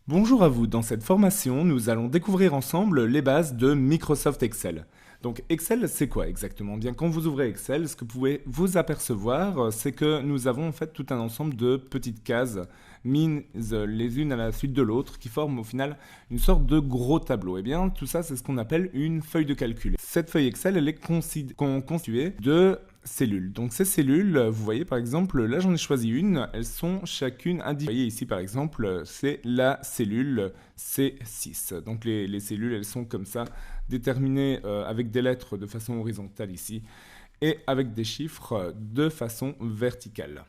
Bonjour à vous, dans cette formation, nous allons découvrir ensemble les bases de Microsoft Excel. Donc Excel, c'est quoi exactement? Bien, quand vous ouvrez Excel, ce que vous pouvez vous apercevoir, c'est que nous avons en fait tout un ensemble de petites cases mises les unes à la suite de l'autre qui forment au final une sorte de gros tableau. Et bien, tout ça, c'est ce qu'on appelle une feuille de calcul. Cette feuille Excel, elle est constituée de cellules. Donc ces cellules, vous voyez par exemple, là j'en ai choisi une, elles sont chacune individuelles. Vous voyez ici par exemple, c'est la cellule C6. Donc les cellules, elles sont comme ça, déterminées avec des lettres de façon horizontale ici, et avec des chiffres de façon verticale.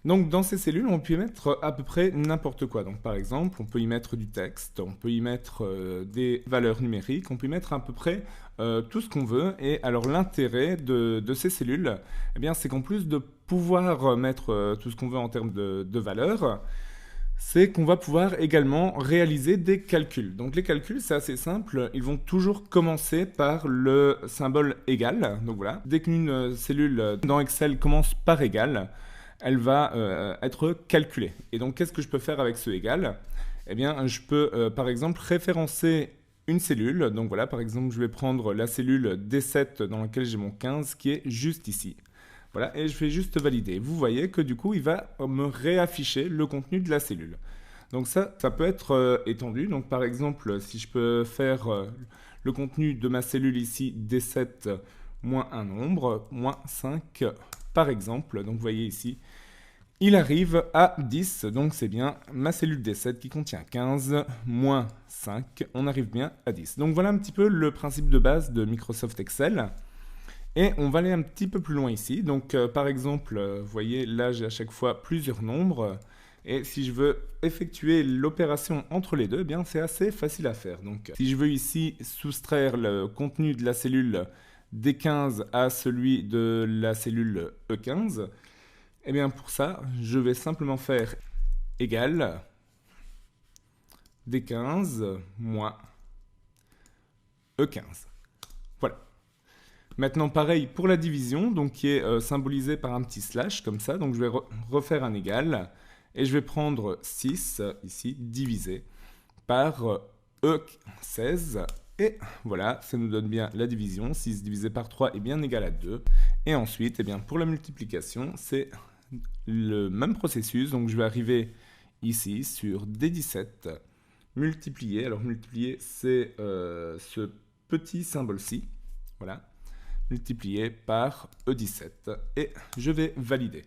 Donc dans ces cellules, on peut y mettre à peu près n'importe quoi. Donc par exemple, on peut y mettre du texte, on peut y mettre des valeurs numériques, on peut y mettre à peu près tout ce qu'on veut. Et alors l'intérêt de ces cellules, eh bien, c'est qu'en plus de pouvoir mettre tout ce qu'on veut en termes de valeurs, c'est qu'on va pouvoir également réaliser des calculs. Donc les calculs, c'est assez simple, ils vont toujours commencer par le symbole égal. Donc voilà, dès qu'une cellule dans Excel commence par égal, elle va être calculée. Et donc, qu'est-ce que je peux faire avec ce égal? Eh bien, je peux, par exemple, référencer une cellule. Donc voilà, par exemple, je vais prendre la cellule D7 dans laquelle j'ai mon 15 qui est juste ici. Voilà, et je vais juste valider. Vous voyez que du coup, il va me réafficher le contenu de la cellule. Donc ça peut être étendu. Donc par exemple, si je peux faire le contenu de ma cellule ici, D7 moins un nombre, moins 5 par exemple. Donc vous voyez ici, il arrive à 10, donc c'est bien ma cellule D7 qui contient 15 moins 5, on arrive bien à 10. Donc voilà un petit peu le principe de base de Microsoft Excel. Et on va aller un petit peu plus loin ici. Donc par exemple, vous voyez là j'ai à chaque fois plusieurs nombres. Et si je veux effectuer l'opération entre les deux, eh bien c'est assez facile à faire. Donc si je veux ici soustraire le contenu de la cellule D15 à celui de la cellule E15, eh bien pour ça, je vais simplement faire égal D15 moins E15. Voilà. Maintenant, pareil pour la division, donc qui est symbolisée par un petit slash, comme ça. Donc je vais refaire un égal, et je vais prendre 6, ici, divisé par E16. Et voilà, ça nous donne bien la division. 6 divisé par 3 est bien égal à 2. Et ensuite, eh bien, pour la multiplication, c'est le même processus. Donc je vais arriver ici sur D17, multiplier. Alors multiplier, c'est ce petit symbole-ci. Voilà. Multiplié par E17. Et je vais valider.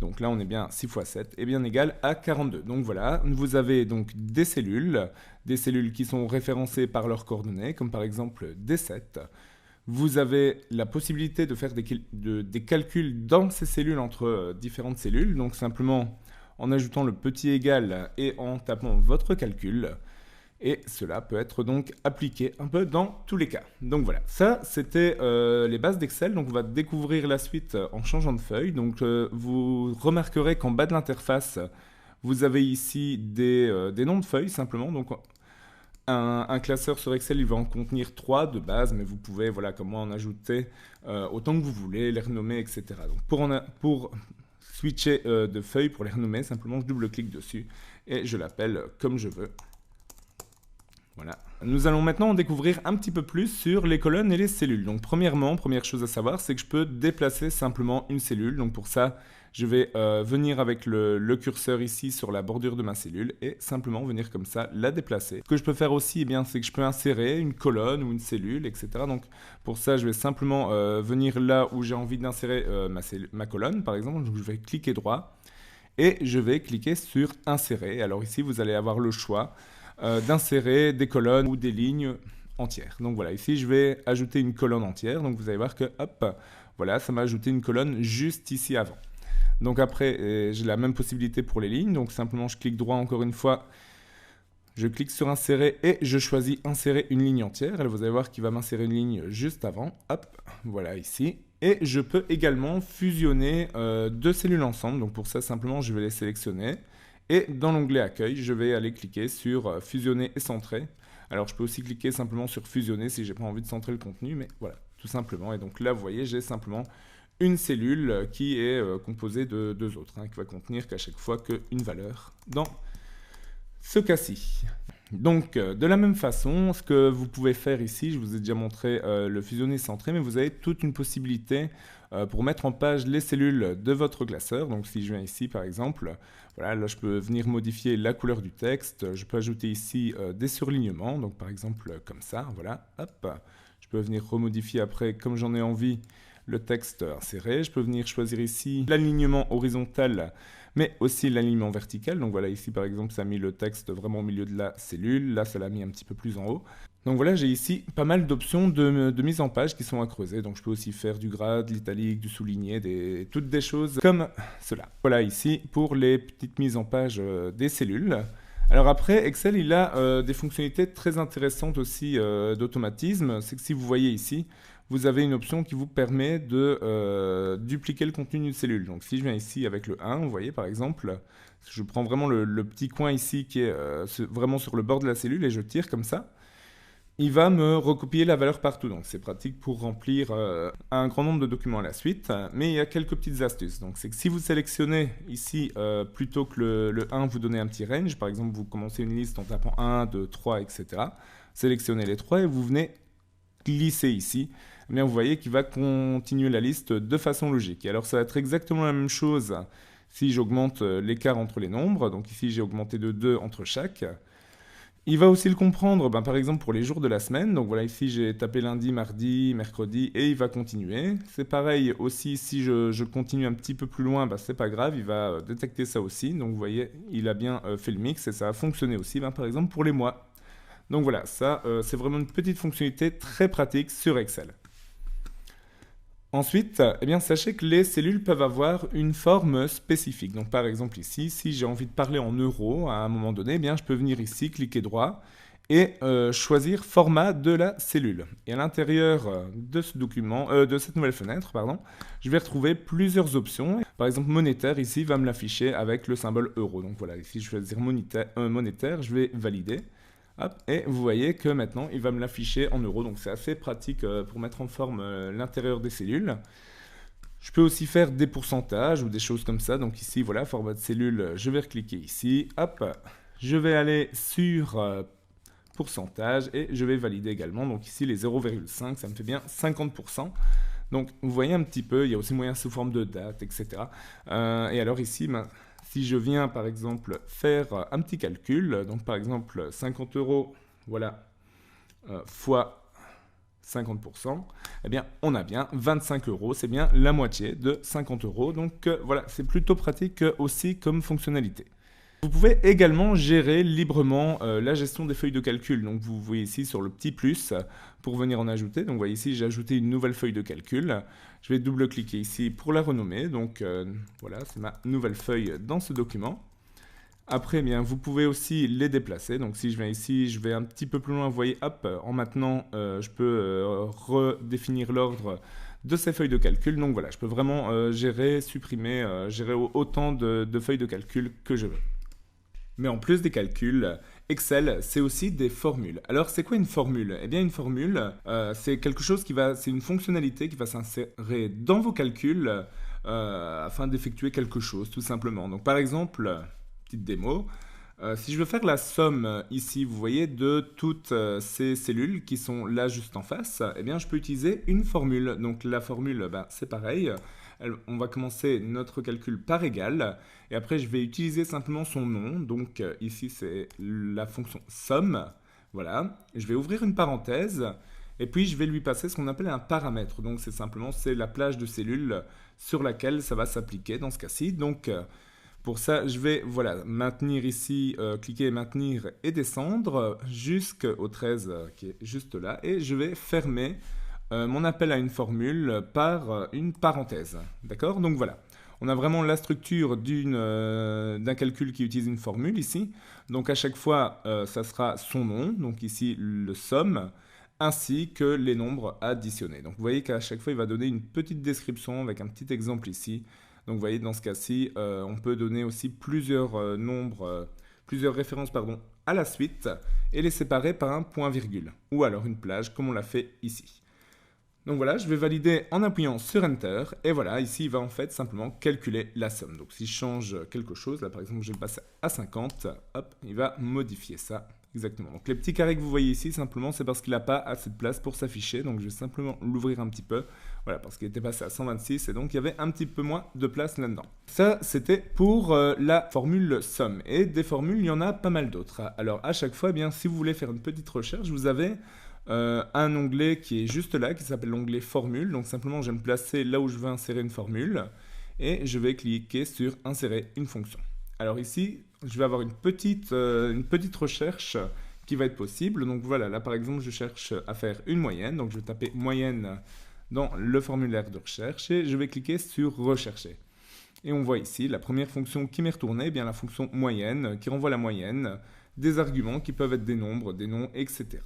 Donc là, on est bien 6 fois 7 est bien égal à 42. Donc voilà, vous avez donc des cellules qui sont référencées par leurs coordonnées, comme par exemple D7. Vous avez la possibilité de faire des calculs dans ces cellules entre différentes cellules, donc simplement en ajoutant le petit égal et en tapant votre calcul. Et cela peut être donc appliqué un peu dans tous les cas. Donc voilà, ça c'était les bases d'Excel. Donc on va découvrir la suite en changeant de feuille. Donc vous remarquerez qu'en bas de l'interface, vous avez ici des noms de feuilles simplement. Donc un classeur sur Excel, il va en contenir 3 de base, mais vous pouvez, voilà, comme moi, en ajouter autant que vous voulez, les renommer, etc. Donc pour switcher de feuille, pour les renommer, simplement je double-clique dessus et je l'appelle comme je veux. Voilà. Nous allons maintenant en découvrir un petit peu plus sur les colonnes et les cellules. Donc premièrement, première chose à savoir, c'est que je peux déplacer simplement une cellule. Donc pour ça, je vais venir avec le curseur ici sur la bordure de ma cellule et simplement venir comme ça la déplacer. Ce que je peux faire aussi, eh bien, c'est que je peux insérer une colonne ou une cellule, etc. Donc pour ça, je vais simplement venir là où j'ai envie d'insérer ma colonne, par exemple. Donc je vais cliquer droit et je vais cliquer sur insérer. Alors ici, vous allez avoir le choix d'insérer des colonnes ou des lignes entières. Donc voilà, ici je vais ajouter une colonne entière. Donc vous allez voir que hop, voilà, ça m'a ajouté une colonne juste ici avant. Donc après, j'ai la même possibilité pour les lignes. Donc simplement, je clique droit encore une fois. Je clique sur insérer et je choisis insérer une ligne entière. Et vous allez voir qu'il va m'insérer une ligne juste avant. Hop, voilà ici. Et je peux également fusionner deux cellules ensemble. Donc pour ça, simplement, je vais les sélectionner. Et dans l'onglet accueil, je vais aller cliquer sur fusionner et centrer. Alors je peux aussi cliquer simplement sur fusionner si j'ai pas envie de centrer le contenu, mais voilà, tout simplement. Et donc là, vous voyez, j'ai simplement une cellule qui est composée de deux autres, qui va contenir qu'à chaque fois qu'une valeur dans ce cas-ci. Donc, de la même façon, ce que vous pouvez faire ici, je vous ai déjà montré le fusionner centré, mais vous avez toute une possibilité pour mettre en page les cellules de votre classeur. Donc, si je viens ici, par exemple, voilà, là, je peux venir modifier la couleur du texte. Je peux ajouter ici des surlignements, donc par exemple comme ça, voilà, hop. Je peux venir remodifier après, comme j'en ai envie, le texte inséré. Je peux venir choisir ici l'alignement horizontal, mais aussi l'alignement vertical. Donc voilà, ici par exemple, ça a mis le texte vraiment au milieu de la cellule. Là, ça l'a mis un petit peu plus en haut. Donc voilà, j'ai ici pas mal d'options de mise en page qui sont à creuser. Donc je peux aussi faire du grade, de l'italique, du souligné, toutes des choses comme cela. Voilà ici pour les petites mises en page des cellules. Alors après, Excel, il a des fonctionnalités très intéressantes aussi d'automatisme. C'est que si vous voyez ici, vous avez une option qui vous permet de dupliquer le contenu d'une cellule. Donc si je viens ici avec le 1, vous voyez par exemple, je prends vraiment le petit coin ici qui est vraiment sur le bord de la cellule et je tire comme ça. Il va me recopier la valeur partout, donc c'est pratique pour remplir un grand nombre de documents à la suite, mais il y a quelques petites astuces. Donc c'est que si vous sélectionnez ici, plutôt que le 1, vous donnez un petit range, par exemple vous commencez une liste en tapant 1, 2, 3, etc. Sélectionnez les 3 et vous venez glisser ici. Eh bien, vous voyez qu'il va continuer la liste de façon logique. Et alors ça va être exactement la même chose si j'augmente l'écart entre les nombres, donc ici j'ai augmenté de 2 entre chaque. Il va aussi le comprendre, par exemple pour les jours de la semaine. Donc voilà, ici j'ai tapé lundi, mardi, mercredi et il va continuer. C'est pareil aussi si je continue un petit peu plus loin, c'est pas grave, il va détecter ça aussi. Donc vous voyez, il a bien fait le mix et ça a fonctionné aussi, par exemple pour les mois. Donc voilà, ça c'est vraiment une petite fonctionnalité très pratique sur Excel. Ensuite, sachez que les cellules peuvent avoir une forme spécifique. Donc par exemple ici, si j'ai envie de parler en euros à un moment donné, je peux venir ici, cliquer droit et choisir format de la cellule. Et à l'intérieur de ce document, de cette nouvelle fenêtre, je vais retrouver plusieurs options. Par exemple, monétaire ici va me l'afficher avec le symbole euro. Donc voilà, ici je vais choisir monétaire, je vais valider. Hop, et vous voyez que maintenant, il va me l'afficher en euros. Donc, c'est assez pratique pour mettre en forme l'intérieur des cellules. Je peux aussi faire des pourcentages ou des choses comme ça. Donc ici, voilà, format de cellule, je vais recliquer ici. Hop, je vais aller sur pourcentage et je vais valider également. Donc ici, les 0,5, ça me fait bien 50%. Donc, vous voyez un petit peu, il y a aussi moyen sous forme de date, etc. Et alors ici, si je viens par exemple faire un petit calcul, donc par exemple 50 €, voilà, fois 50%, on a bien 25 €, c'est bien la moitié de 50 €. Donc voilà, c'est plutôt pratique aussi comme fonctionnalité. Vous pouvez également gérer librement la gestion des feuilles de calcul. Donc vous voyez ici sur le petit plus pour venir en ajouter. Donc vous voyez ici, j'ai ajouté une nouvelle feuille de calcul. Je vais double-cliquer ici pour la renommer. Donc voilà, c'est ma nouvelle feuille dans ce document. Après, vous pouvez aussi les déplacer. Donc si je viens ici, je vais un petit peu plus loin. Vous voyez, hop, en maintenant, je peux redéfinir l'ordre de ces feuilles de calcul. Donc voilà, je peux vraiment gérer, supprimer, gérer autant de feuilles de calcul que je veux. Mais en plus des calculs, Excel, c'est aussi des formules. Alors, c'est quoi une formule? Eh bien, une formule, c'est quelque chose c'est une fonctionnalité qui va s'insérer dans vos calculs afin d'effectuer quelque chose, tout simplement. Donc, par exemple, petite démo, si je veux faire la somme ici, vous voyez, de toutes ces cellules qui sont là juste en face, eh bien, je peux utiliser une formule. Donc, la formule, c'est pareil. On va commencer notre calcul par égal et après je vais utiliser simplement son nom. Donc ici c'est la fonction somme. Voilà, je vais ouvrir une parenthèse et puis je vais lui passer ce qu'on appelle un paramètre. Donc c'est la plage de cellules sur laquelle ça va s'appliquer dans ce cas-ci. Donc pour ça je vais maintenir ici, cliquer maintenir et descendre jusqu'au 13 qui est juste là et je vais fermer mon appel à une formule par une parenthèse. D'accord? Donc voilà. On a vraiment la structure d'un calcul qui utilise une formule ici. Donc à chaque fois, ça sera son nom, donc ici le somme, ainsi que les nombres additionnés. Donc vous voyez qu'à chaque fois, il va donner une petite description avec un petit exemple ici. Donc vous voyez, dans ce cas-ci, on peut donner aussi plusieurs références à la suite et les séparer par un point-virgule, ou alors une plage, comme on l'a fait ici. Donc voilà, je vais valider en appuyant sur Enter, et voilà, ici il va en fait simplement calculer la somme. Donc si je change quelque chose, là par exemple je vais le passer à 50, hop, il va modifier ça exactement. Donc les petits carrés que vous voyez ici, simplement c'est parce qu'il n'a pas assez de place pour s'afficher, donc je vais simplement l'ouvrir un petit peu, voilà, parce qu'il était passé à 126, et donc il y avait un petit peu moins de place là-dedans. Ça, c'était pour la formule somme, et des formules, il y en a pas mal d'autres. Alors à chaque fois, eh bien, si vous voulez faire une petite recherche, vous avez un onglet qui est juste là, qui s'appelle l'onglet formule. Donc simplement, je vais me placer là où je veux insérer une formule et je vais cliquer sur insérer une fonction. Alors ici, je vais avoir une petite recherche qui va être possible. Donc voilà, là par exemple, je cherche à faire une moyenne. Donc je vais taper moyenne dans le formulaire de recherche et je vais cliquer sur rechercher. Et on voit ici la première fonction qui m'est retournée, eh bien la fonction moyenne qui renvoie la moyenne, des arguments qui peuvent être des nombres, des noms, etc.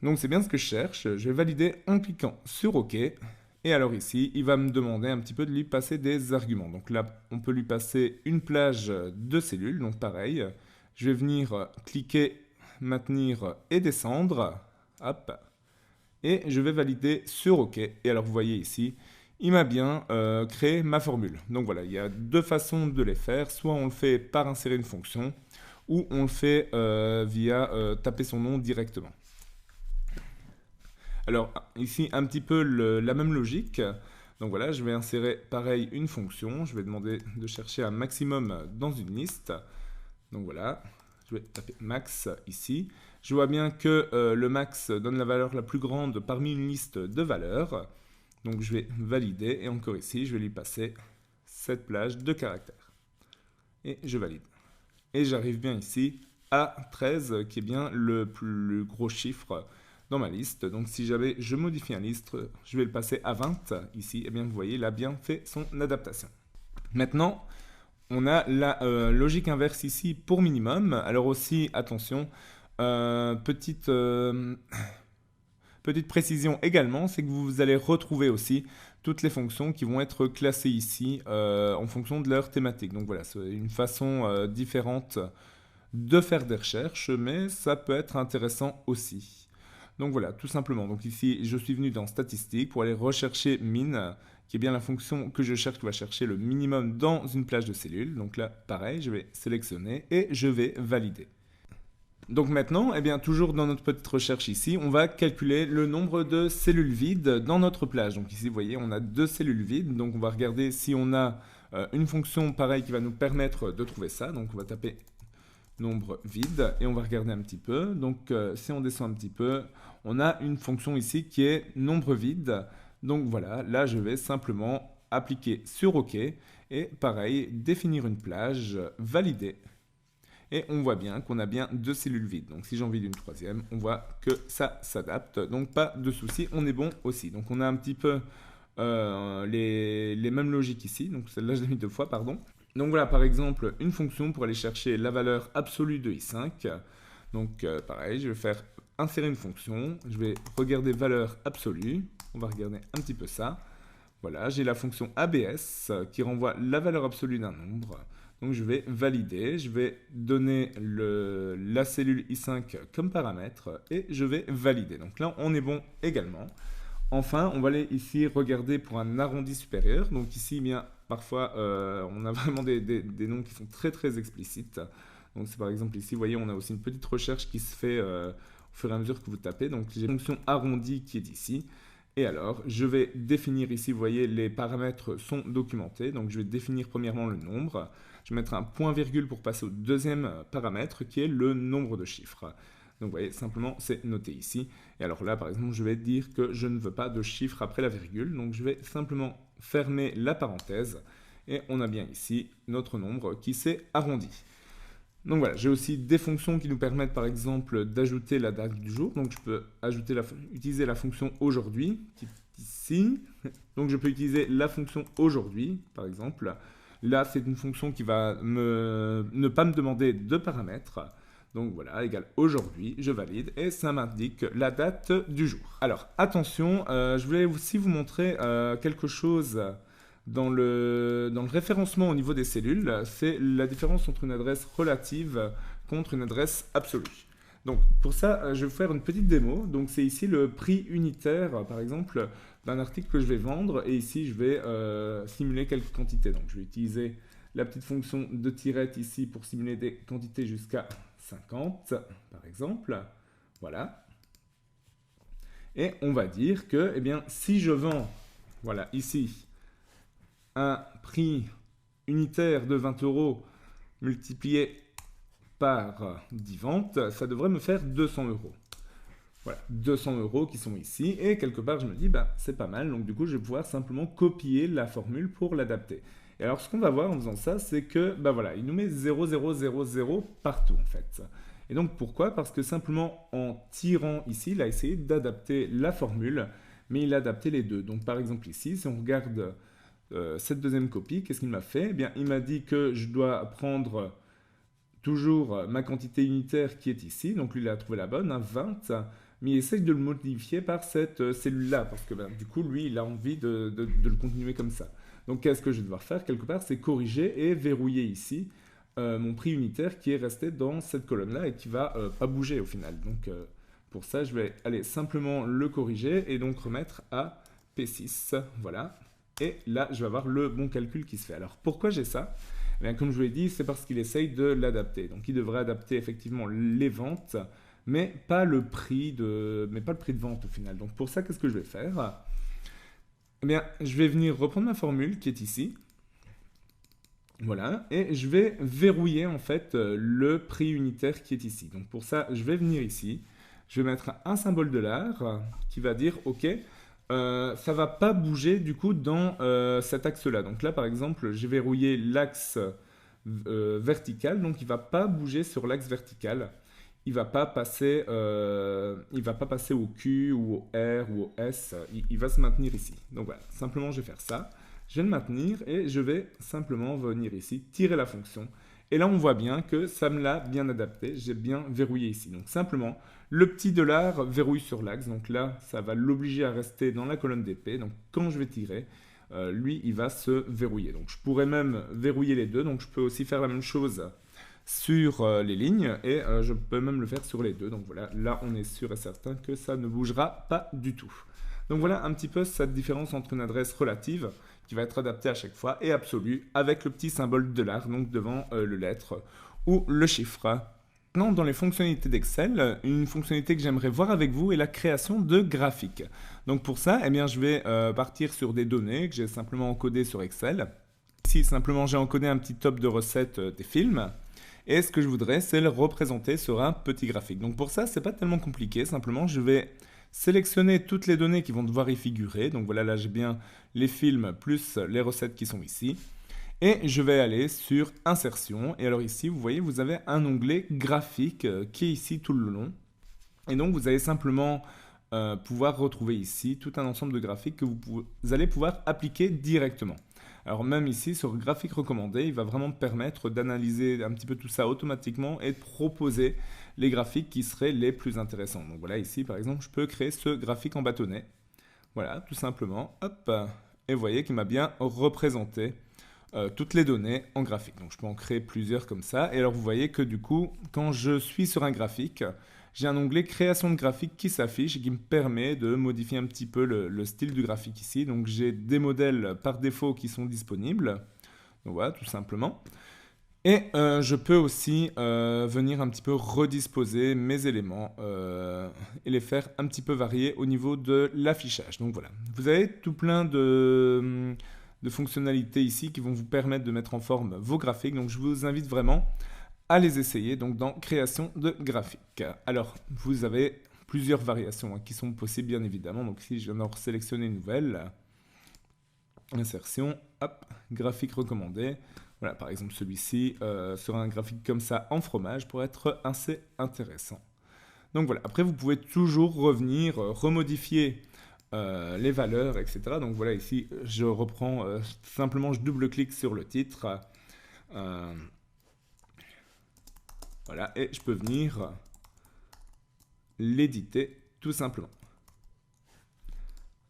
Donc c'est bien ce que je cherche, je vais valider en cliquant sur OK. Et alors ici, il va me demander un petit peu de lui passer des arguments. Donc là, on peut lui passer une plage de cellules, donc pareil. Je vais venir cliquer, maintenir et descendre. Hop. Et je vais valider sur OK. Et alors vous voyez ici, il m'a bien créé ma formule. Donc voilà, il y a deux façons de les faire. Soit on le fait par insérer une fonction, ou on le fait via taper son nom directement. Alors ici, un petit peu la même logique. Donc voilà, je vais insérer pareil une fonction. Je vais demander de chercher un maximum dans une liste. Donc voilà, je vais taper max ici. Je vois bien que le max donne la valeur la plus grande parmi une liste de valeurs. Donc je vais valider et encore ici, je vais lui passer cette plage de caractères. Et je valide. Et j'arrive bien ici à 13 qui est bien le plus gros chiffre dans ma liste. Donc si jamais je modifie un liste, je vais le passer à 20 ici. Et bien vous voyez, il a bien fait son adaptation. Maintenant, on a la logique inverse ici pour minimum. Alors aussi, attention, petite précision également, c'est que vous allez retrouver aussi toutes les fonctions qui vont être classées ici en fonction de leur thématique. Donc voilà, c'est une façon différente de faire des recherches, mais ça peut être intéressant aussi. Donc voilà, tout simplement. Donc ici, je suis venu dans Statistiques pour aller rechercher min, qui est bien la fonction que je cherche, qui va chercher le minimum dans une plage de cellules. Donc là, pareil, je vais sélectionner et je vais valider. Donc maintenant, eh bien, toujours dans notre petite recherche ici, on va calculer le nombre de cellules vides dans notre plage. Donc ici, vous voyez, on a 2 cellules vides. Donc on va regarder si on a une fonction pareille qui va nous permettre de trouver ça. Donc on va taper nombre vide et on va regarder un petit peu. Donc si on descend un petit peu, on a une fonction ici qui est nombre vide. Donc voilà, là je vais simplement appliquer sur OK et pareil, définir une plage, valider. Et on voit bien qu'on a bien 2 cellules vides. Donc si j'en vide une troisième, on voit que ça s'adapte. Donc pas de souci, on est bon aussi. Donc on a un petit peu les mêmes logiques ici. Donc celle-là je l'ai mis 2 fois, pardon. Donc voilà, par exemple, une fonction pour aller chercher la valeur absolue de i5. Donc pareil, je vais faire insérer une fonction. Je vais regarder valeur absolue. On va regarder un petit peu ça. Voilà, j'ai la fonction ABS qui renvoie la valeur absolue d'un nombre. Donc je vais valider, je vais donner la cellule i5 comme paramètre et je vais valider. Donc là, on est bon également. Enfin, on va aller ici regarder pour un arrondi supérieur. Donc ici, eh bien, parfois, on a vraiment des noms qui sont très très explicites. Donc c'est par exemple ici, vous voyez, on a aussi une petite recherche qui se fait au fur et à mesure que vous tapez. Donc j'ai la fonction arrondi qui est ici. Et alors, je vais définir ici, vous voyez, les paramètres sont documentés. Donc je vais définir premièrement le nombre. Je vais mettre un point-virgule pour passer au deuxième paramètre qui est le nombre de chiffres. Donc vous voyez, simplement, c'est noté ici. Et alors là, par exemple, je vais dire que je ne veux pas de chiffre après la virgule. Donc je vais simplement fermer la parenthèse. Et on a bien ici notre nombre qui s'est arrondi. Donc voilà, j'ai aussi des fonctions qui nous permettent, par exemple, d'ajouter la date du jour. Donc je peux utiliser la fonction aujourd'hui, qui est ici. Donc je peux utiliser la fonction aujourd'hui, par exemple. Là, c'est une fonction qui va ne pas me demander de paramètres. Donc voilà, égale aujourd'hui, je valide et ça m'indique la date du jour. Alors attention, je voulais aussi vous montrer quelque chose dans le référencement au niveau des cellules. C'est la différence entre une adresse relative contre une adresse absolue. Donc pour ça, je vais vous faire une petite démo. Donc c'est ici le prix unitaire, par exemple, d'un article que je vais vendre. Et ici, je vais simuler quelques quantités. Donc je vais utiliser la petite fonction de tirette ici pour simuler des quantités jusqu'à 50, par exemple. Voilà. Et on va dire que, eh bien, si je vends, voilà, ici, un prix unitaire de 20 € multiplié par 10 ventes, ça devrait me faire 200 €. Voilà, 200 € qui sont ici. Et quelque part, je me dis, bah, c'est pas mal. Donc, du coup, je vais pouvoir simplement copier la formule pour l'adapter. Et alors, ce qu'on va voir en faisant ça, c'est que, bah voilà, il nous met 0, 0, 0, 0 partout, en fait. Et donc, pourquoi? Parce que simplement, en tirant ici, il a essayé d'adapter la formule, mais il a adapté les deux. Donc, par exemple, ici, si on regarde cette deuxième copie, qu'est-ce qu'il m'a fait? Eh bien, il m'a dit que je dois prendre toujours ma quantité unitaire qui est ici. Donc, lui, il a trouvé la bonne, 20. Mais il essaye de le modifier par cette cellule-là, parce que du coup, lui, il a envie de le continuer comme ça. Donc, qu'est-ce que je vais devoir faire quelque part? C'est corriger et verrouiller ici mon prix unitaire qui est resté dans cette colonne-là et qui va pas bouger au final. Donc, pour ça, je vais aller simplement le corriger et donc remettre à P6. Voilà. Et là, je vais avoir le bon calcul qui se fait. Alors, pourquoi j'ai ça? Eh bien, comme je vous l'ai dit, c'est parce qu'il essaye de l'adapter. Donc, il devrait adapter effectivement les ventes, mais pas le prix de vente au final. Donc, pour ça, qu'est-ce que je vais faire? Eh bien, je vais venir reprendre ma formule qui est ici. Voilà, et je vais verrouiller en fait le prix unitaire qui est ici. Donc pour ça, je vais venir ici, je vais mettre un symbole $, qui va dire OK, ça va pas bouger du coup dans cet axe-là. Donc là, par exemple, j'ai verrouillé l'axe vertical, donc il va pas bouger sur l'axe vertical. Il va pas passer au Q ou au R ou au S. Il va se maintenir ici. Donc voilà, simplement je vais faire ça. Je vais le maintenir et je vais simplement venir ici, tirer la fonction. Et là, on voit bien que ça me l'a bien adapté. J'ai bien verrouillé ici. Donc simplement, le petit $ verrouille sur l'axe. Donc là, ça va l'obliger à rester dans la colonne d'épée. Donc quand je vais tirer, lui, il va se verrouiller. Donc je pourrais même verrouiller les deux. Donc je peux aussi faire la même chose sur les lignes et je peux même le faire sur les deux. Donc voilà, là, on est sûr et certain que ça ne bougera pas du tout. Donc voilà un petit peu cette différence entre une adresse relative qui va être adaptée à chaque fois et absolue avec le petit symbole $, donc devant le lettre ou le chiffre. Maintenant, dans les fonctionnalités d'Excel, une fonctionnalité que j'aimerais voir avec vous est la création de graphiques. Donc pour ça, eh bien, je vais partir sur des données que j'ai simplement encodées sur Excel. Ici, simplement, j'ai encodé un petit top de recettes des films. Et ce que je voudrais, c'est le représenter sur un petit graphique. Donc pour ça, c'est pas tellement compliqué. Simplement, je vais sélectionner toutes les données qui vont devoir y figurer. Donc voilà, là j'ai bien les films plus les recettes qui sont ici. Et je vais aller sur Insertion. Et alors ici, vous voyez, vous avez un onglet graphique qui est ici tout le long. Et donc vous allez simplement pouvoir retrouver ici tout un ensemble de graphiques que vous allez pouvoir appliquer directement. Alors même ici, sur graphique recommandé, il va vraiment permettre d'analyser un petit peu tout ça automatiquement et de proposer les graphiques qui seraient les plus intéressants. Donc voilà, ici par exemple, je peux créer ce graphique en bâtonnet. Voilà, tout simplement. Hop, et vous voyez qu'il m'a bien représenté toutes les données en graphique. Donc je peux en créer plusieurs comme ça. Et alors vous voyez que du coup, quand je suis sur un graphique, j'ai un onglet création de graphique qui s'affiche et qui me permet de modifier un petit peu le style du graphique ici. Donc j'ai des modèles par défaut qui sont disponibles. Donc voilà, tout simplement. Et je peux aussi venir un petit peu redisposer mes éléments et les faire un petit peu varier au niveau de l'affichage. Donc voilà, vous avez tout plein de fonctionnalités ici qui vont vous permettre de mettre en forme vos graphiques. Donc je vous invite vraiment à les essayer donc dans création de graphiques. Alors, vous avez plusieurs variations qui sont possibles bien évidemment. Donc ici, je viens d'en sélectionner une nouvelle. Insertion, hop, graphique recommandé. Voilà, par exemple, celui-ci sera un graphique comme ça en fromage pour être assez intéressant. Donc voilà, après, vous pouvez toujours revenir, remodifier les valeurs, etc. Donc voilà, ici, je reprends simplement, je double-clique sur le titre. Voilà, et je peux venir l'éditer tout simplement.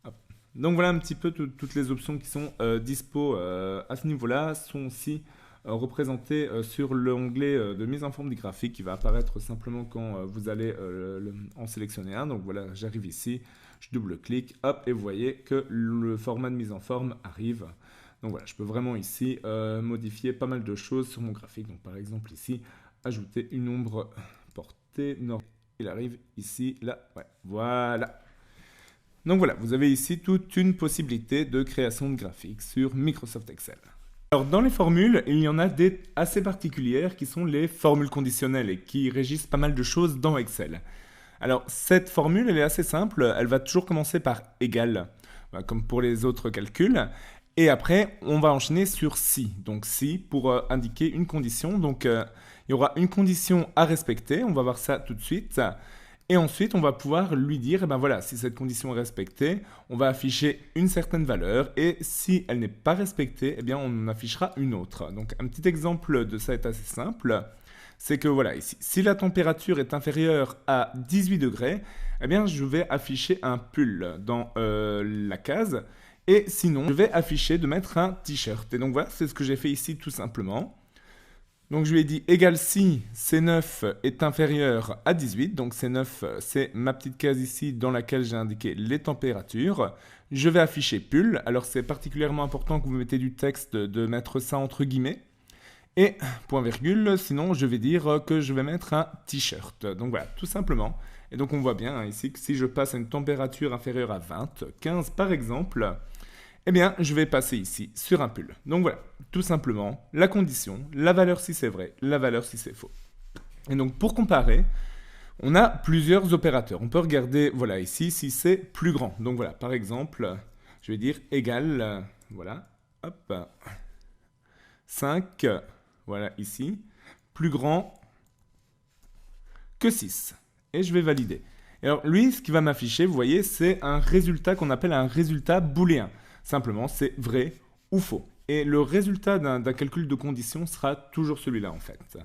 Hop. Donc voilà un petit peu toutes les options qui sont dispo à ce niveau-là sont aussi représenté sur l'onglet de mise en forme du graphique qui va apparaître simplement quand vous allez en sélectionner un. Donc voilà, j'arrive ici, je double-clique, hop, et vous voyez que le format de mise en forme arrive. Donc voilà, je peux vraiment ici modifier pas mal de choses sur mon graphique. Donc par exemple ici, ajouter une ombre portée nord. Il arrive ici, là, ouais, voilà. Donc voilà, vous avez ici toute une possibilité de création de graphiques sur Microsoft Excel. Alors dans les formules, il y en a des assez particulières qui sont les formules conditionnelles et qui régissent pas mal de choses dans Excel. Alors cette formule, elle est assez simple, elle va toujours commencer par égal, comme pour les autres calculs. Et après, on va enchaîner sur si. Donc si pour indiquer une condition. Donc il y aura une condition à respecter, on va voir ça tout de suite. Et ensuite, on va pouvoir lui dire, eh ben voilà, si cette condition est respectée, on va afficher une certaine valeur. Et si elle n'est pas respectée, eh bien, on en affichera une autre. Donc, un petit exemple de ça est assez simple. C'est que voilà, ici, si la température est inférieure à 18 degrés, eh bien, je vais afficher un pull dans la case. Et sinon, je vais afficher de mettre un t-shirt. Et donc voilà, c'est ce que j'ai fait ici tout simplement. Donc je lui ai dit égal si C9 est inférieur à 18, donc C9 c'est ma petite case ici dans laquelle j'ai indiqué les températures. Je vais afficher pull, alors c'est particulièrement important que vous mettez du texte de mettre ça entre guillemets. Et point virgule, sinon je vais dire que je vais mettre un t-shirt. Donc voilà, tout simplement. Et donc on voit bien ici que si je passe à une température inférieure à 20, 15 par exemple, eh bien, je vais passer ici sur un pull. Donc voilà, tout simplement, la condition, la valeur si c'est vrai, la valeur si c'est faux. Et donc, pour comparer, on a plusieurs opérateurs. On peut regarder, voilà, ici, si c'est plus grand. Donc voilà, par exemple, je vais dire égal, voilà, hop, 5, voilà, ici, plus grand que 6. Et je vais valider. Et alors, lui, ce qui va m'afficher, vous voyez, c'est un résultat qu'on appelle un résultat booléen. Simplement, c'est vrai ou faux. Et le résultat d'un calcul de condition sera toujours celui-là, en fait.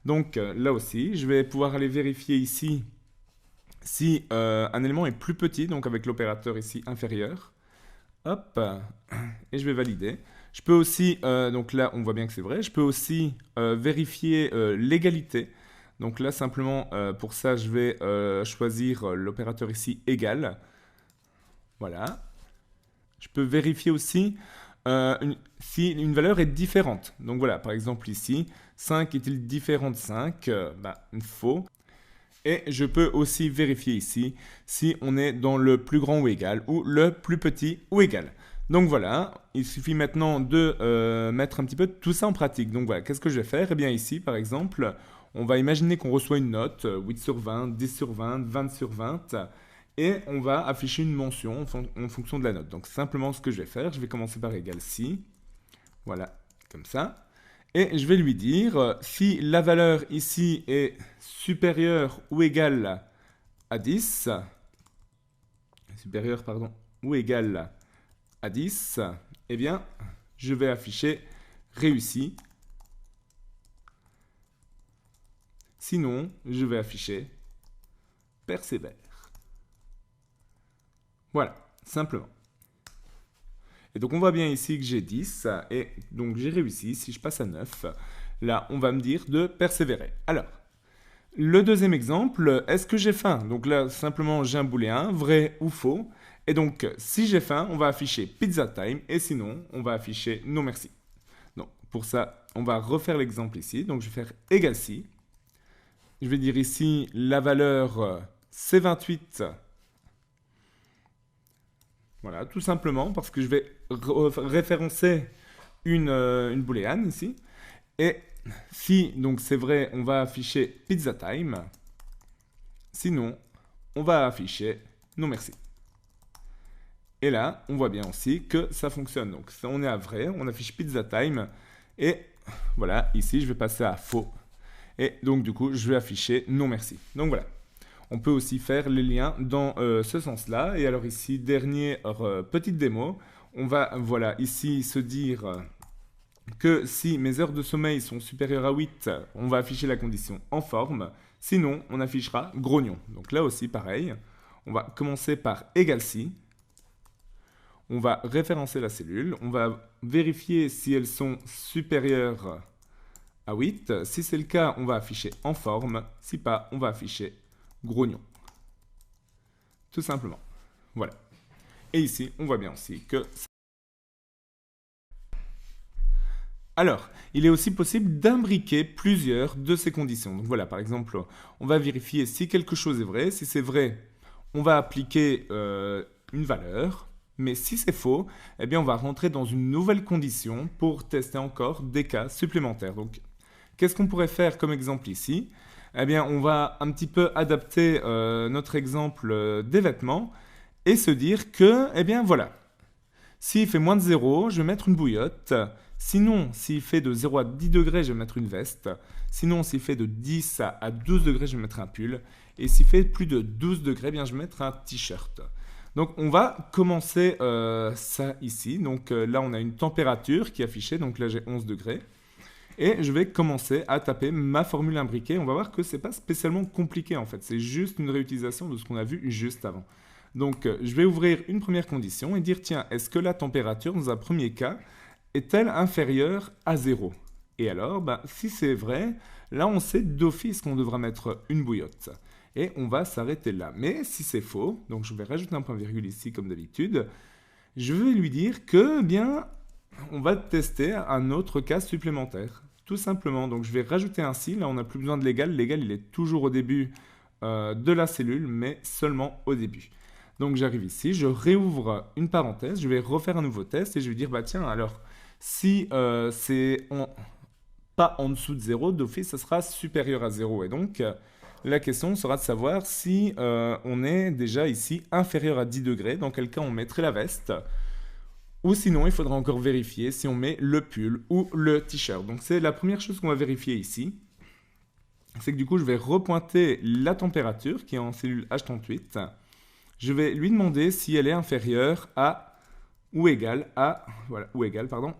Donc, là aussi, je vais pouvoir aller vérifier ici si un élément est plus petit, donc avec l'opérateur ici inférieur. Hop, et je vais valider. Je peux aussi, donc là, on voit bien que c'est vrai, je peux aussi vérifier l'égalité. Donc là, simplement, pour ça, je vais choisir l'opérateur ici égal. Voilà. Je peux vérifier aussi si une valeur est différente. Donc voilà, par exemple ici, 5 est-il différent de 5 faux. Et je peux aussi vérifier ici si on est dans le plus grand ou égal ou le plus petit ou égal. Donc voilà, il suffit maintenant de mettre un petit peu tout ça en pratique. Donc voilà, qu'est-ce que je vais faire? Eh bien ici, par exemple, on va imaginer qu'on reçoit une note, 8 sur 20, 10 sur 20, 20 sur 20. Et on va afficher une mention en fonction de la note. Donc simplement ce que je vais faire, je vais commencer par égal si. Voilà, comme ça. Et je vais lui dire, si la valeur ici est supérieure ou égale à 10, supérieure, pardon, ou égale à 10, eh bien, je vais afficher réussi. Sinon, je vais afficher persévère. Voilà, simplement. Et donc on voit bien ici que j'ai 10, et donc j'ai réussi. Si je passe à 9, là on va me dire de persévérer. Alors, le deuxième exemple, est-ce que j'ai faim? Donc là, simplement j'ai un booléen, vrai ou faux. Et donc, si j'ai faim, on va afficher pizza time, et sinon, on va afficher non merci. Donc, pour ça, on va refaire l'exemple ici. Donc, je vais faire égal si. Je vais dire ici, la valeur, c'est 28. Voilà, tout simplement parce que je vais référencer une booléane ici. Et si donc c'est vrai, on va afficher pizza time. Sinon, on va afficher non merci. Et là, on voit bien aussi que ça fonctionne. Donc, on est à vrai, on affiche pizza time. Et voilà, ici, je vais passer à faux. Et donc, du coup, je vais afficher non merci. Donc, voilà. On peut aussi faire les liens dans ce sens-là. Et alors ici, dernière petite démo. On va, voilà, ici se dire que si mes heures de sommeil sont supérieures à 8, on va afficher la condition en forme. Sinon, on affichera grognon. Donc là aussi, pareil. On va commencer par égal si. On va référencer la cellule. On va vérifier si elles sont supérieures à 8. Si c'est le cas, on va afficher en forme. Si pas, on va afficher grognon. Tout simplement. Voilà. Et ici, on voit bien aussi que... Alors, il est aussi possible d'imbriquer plusieurs de ces conditions. Donc voilà, par exemple, on va vérifier si quelque chose est vrai. Si c'est vrai, on va appliquer une valeur. Mais si c'est faux, eh bien on va rentrer dans une nouvelle condition pour tester encore des cas supplémentaires. Donc, qu'est-ce qu'on pourrait faire comme exemple ici? Eh bien, on va un petit peu adapter notre exemple des vêtements et se dire que, eh bien voilà, s'il fait moins de 0, je vais mettre une bouillotte. Sinon, s'il fait de 0 à 10 degrés, je vais mettre une veste. Sinon, s'il fait de 10 à 12 degrés, je vais mettre un pull. Et s'il fait plus de 12 degrés, eh bien, je vais mettre un t-shirt. Donc, on va commencer ça ici. Donc là, on a une température qui est affichée. Donc là, j'ai 11 degrés. Et je vais commencer à taper ma formule imbriquée. On va voir que ce n'est pas spécialement compliqué en fait. C'est juste une réutilisation de ce qu'on a vu juste avant. Donc, je vais ouvrir une première condition et dire, tiens, est-ce que la température, dans un premier cas, est-elle inférieure à 0? Et alors, si c'est vrai, là, on sait d'office qu'on devra mettre une bouillotte. Et on va s'arrêter là. Mais si c'est faux, donc je vais rajouter un point-virgule ici, comme d'habitude, je vais lui dire que, eh bien, on va tester un autre cas supplémentaire. Tout simplement. Donc, je vais rajouter un si. Là, on n'a plus besoin de l'égal. L'égal, il est toujours au début de la cellule, mais seulement au début. Donc j'arrive ici, je réouvre une parenthèse, je vais refaire un nouveau test et je vais dire, tiens, alors, si c'est pas en dessous de 0, d'office, ça sera supérieur à 0. Et donc, la question sera de savoir si on est déjà ici inférieur à 10 degrés, dans quel cas on mettrait la veste. Ou sinon, il faudra encore vérifier si on met le pull ou le t-shirt. Donc c'est la première chose qu'on va vérifier ici. C'est que du coup, je vais repointer la température qui est en cellule H38. Je vais lui demander si elle est inférieure à ou égale à,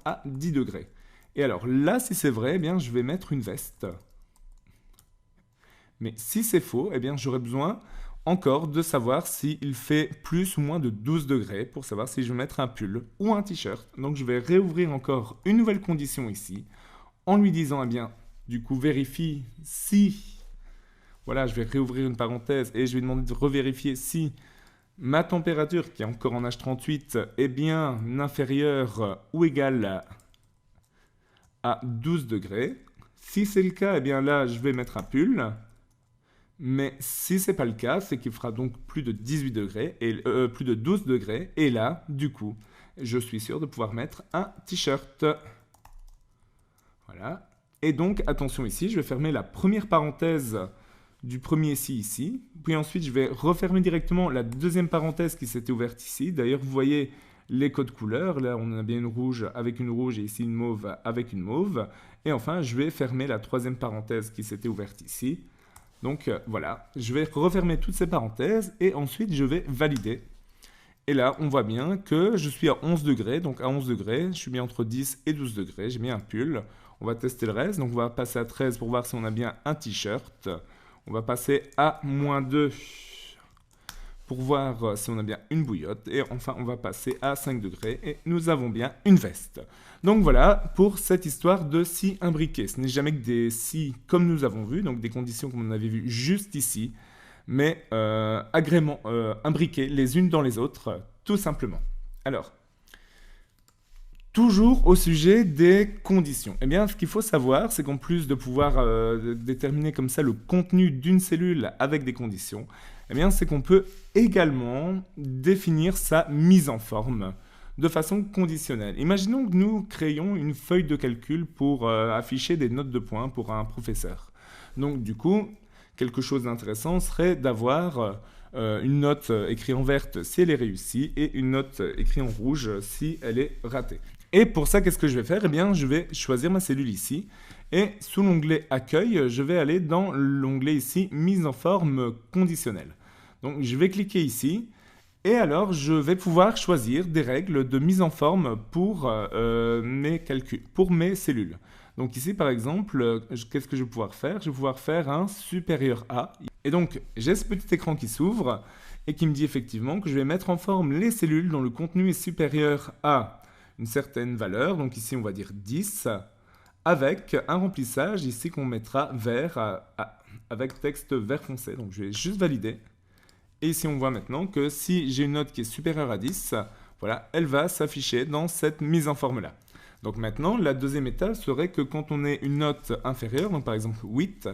à 10 degrés. Et alors là, si c'est vrai, eh bien, je vais mettre une veste. Mais si c'est faux, eh bien, j'aurai besoin encore de savoir s'il fait plus ou moins de 12 degrés pour savoir si je vais mettre un pull ou un t-shirt. Donc je vais réouvrir encore une nouvelle condition ici en lui disant, eh bien, du coup, vérifie si... Voilà, je vais réouvrir une parenthèse et je vais demander de revérifier si ma température, qui est encore en H38, est bien inférieure ou égale à 12 degrés. Si c'est le cas, eh bien là, je vais mettre un pull. Mais si ce n'est pas le cas, c'est qu'il fera donc plus de 18 degrés, et, plus de 12 degrés. Et là, du coup, je suis sûr de pouvoir mettre un t-shirt. Voilà. Et donc, attention ici, je vais fermer la première parenthèse du premier si ici. Puis ensuite, je vais refermer directement la deuxième parenthèse qui s'était ouverte ici. D'ailleurs, vous voyez les codes couleurs. Là, on a bien une rouge avec une rouge et ici une mauve avec une mauve. Et enfin, je vais fermer la troisième parenthèse qui s'était ouverte ici. Donc voilà, je vais refermer toutes ces parenthèses et ensuite je vais valider. Et là, on voit bien que je suis à 11 degrés. Donc à 11 degrés, je suis bien entre 10 et 12 degrés. J'ai mis un pull. On va tester le reste. Donc on va passer à 13 pour voir si on a bien un t-shirt. On va passer à -2 pour voir si on a bien une bouillotte. Et enfin, on va passer à 5 degrés et nous avons bien une veste. Donc voilà pour cette histoire de si imbriqués. Ce n'est jamais que des si comme nous avons vu, donc des conditions comme on avait vu juste ici, mais agrément imbriquées les unes dans les autres, tout simplement. Alors, toujours au sujet des conditions. Eh bien, ce qu'il faut savoir, c'est qu'en plus de pouvoir déterminer comme ça le contenu d'une cellule avec des conditions, eh bien, c'est qu'on peut également définir sa mise en forme de façon conditionnelle. Imaginons que nous créions une feuille de calcul pour afficher des notes de points pour un professeur. Donc, du coup, quelque chose d'intéressant serait d'avoir une note écrite en verte si elle est réussie et une note écrite en rouge si elle est ratée. Et pour ça, qu'est-ce que je vais faire? Eh bien, je vais choisir ma cellule ici. Et sous l'onglet Accueil, je vais aller dans l'onglet ici Mise en forme conditionnelle. Donc, je vais cliquer ici. Et alors, je vais pouvoir choisir des règles de mise en forme pour mes calculs, pour mes cellules. Donc ici, par exemple, qu'est-ce que je vais pouvoir faire? Je vais pouvoir faire un supérieur à. Et donc, j'ai ce petit écran qui s'ouvre et qui me dit effectivement que je vais mettre en forme les cellules dont le contenu est supérieur à une certaine valeur. Donc ici, on va dire 10, avec un remplissage ici qu'on mettra vert avec texte vert foncé. Donc je vais juste valider. Et ici on voit maintenant que si j'ai une note qui est supérieure à 10, voilà, elle va s'afficher dans cette mise en forme là. Donc maintenant, la deuxième étape serait que quand on ait une note inférieure, donc par exemple 8,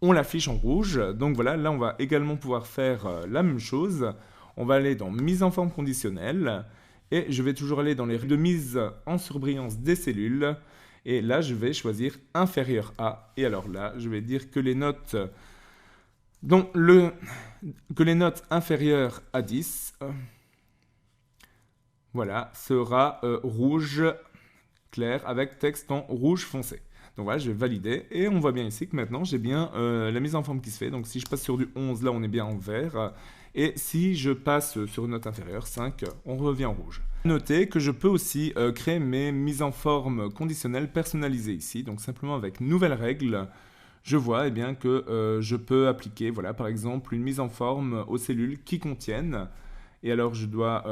on l'affiche en rouge. Donc voilà, là on va également pouvoir faire la même chose. On va aller dans mise en forme conditionnelle. Et je vais toujours aller dans les règles de mise en surbrillance des cellules. Et là, je vais choisir inférieur à. Et alors là, je vais dire que les notes, inférieures à 10, voilà, sera rouge clair avec texte en rouge foncé. Donc voilà, je vais valider et on voit bien ici que maintenant j'ai bien la mise en forme qui se fait. Donc si je passe sur du 11, là on est bien en vert. Et si je passe sur une note inférieure, 5, on revient en rouge. Notez que je peux aussi créer mes mises en forme conditionnelles personnalisées ici. Donc simplement avec nouvelle règle, je vois eh bien, que je peux appliquer, voilà, par exemple, une mise en forme aux cellules qui contiennent. Et alors, je dois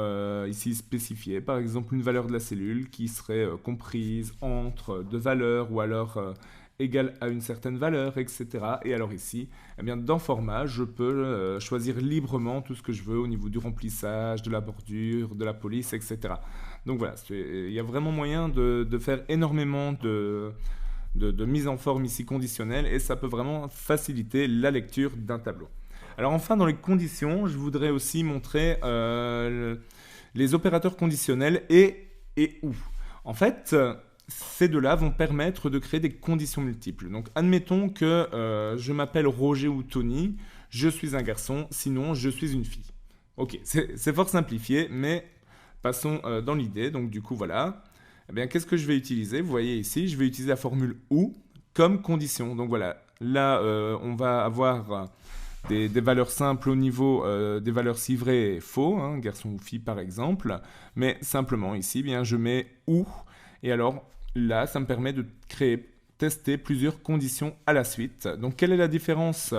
ici spécifier, par exemple, une valeur de la cellule qui serait comprise entre deux valeurs ou alors égale à une certaine valeur, etc. Et alors ici, eh bien, dans format, je peux choisir librement tout ce que je veux au niveau du remplissage, de la bordure, de la police, etc. Donc voilà, il y a vraiment moyen de faire énormément de mise en forme ici conditionnelle et ça peut vraiment faciliter la lecture d'un tableau. Alors enfin, dans les conditions, je voudrais aussi montrer les opérateurs conditionnels et ou. En fait, ces deux-là vont permettre de créer des conditions multiples. Donc admettons que je m'appelle Roger ou Tony, je suis un garçon, sinon je suis une fille. Ok, c'est fort simplifié, mais passons dans l'idée. Donc du coup, voilà. Eh bien, qu'est-ce que je vais utiliser? Vous voyez ici, je vais utiliser la formule ou comme condition. Donc voilà, là, on va avoir des valeurs simples au niveau des valeurs si vrai et faux, hein, garçon ou fille par exemple, mais simplement ici, bien, je mets ou, et alors là, ça me permet de tester plusieurs conditions à la suite. Donc, quelle est la différence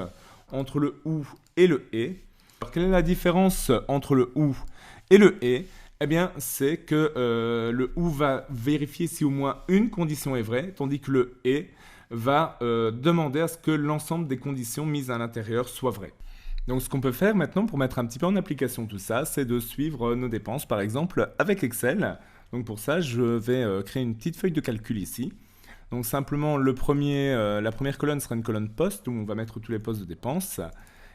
entre le ou et le et? Alors, quelle est la différence entre le ou et le et? Eh bien, c'est que le ou va vérifier si au moins une condition est vraie, tandis que le et va demander à ce que l'ensemble des conditions mises à l'intérieur soient vraies. Donc ce qu'on peut faire maintenant pour mettre un petit peu en application tout ça, c'est de suivre nos dépenses par exemple avec Excel. Donc pour ça, je vais créer une petite feuille de calcul ici. Donc simplement, la première colonne sera une colonne poste où on va mettre tous les postes de dépenses.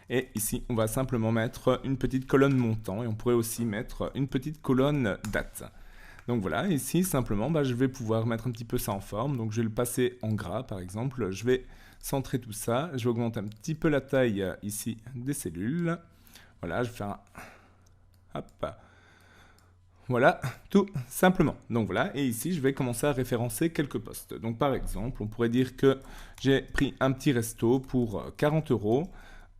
Et ici, on va simplement mettre une petite colonne montant et on pourrait aussi mettre une petite colonne date. Donc voilà, ici simplement, je vais pouvoir mettre un petit peu ça en forme. Donc je vais le passer en gras par exemple. Je vais centrer tout ça. Je vais augmenter un petit peu la taille ici des cellules. Voilà, je vais faire un... Hop. Voilà, tout simplement. Donc voilà, et ici je vais commencer à référencer quelques postes. Donc par exemple, on pourrait dire que j'ai pris un petit resto pour 40 €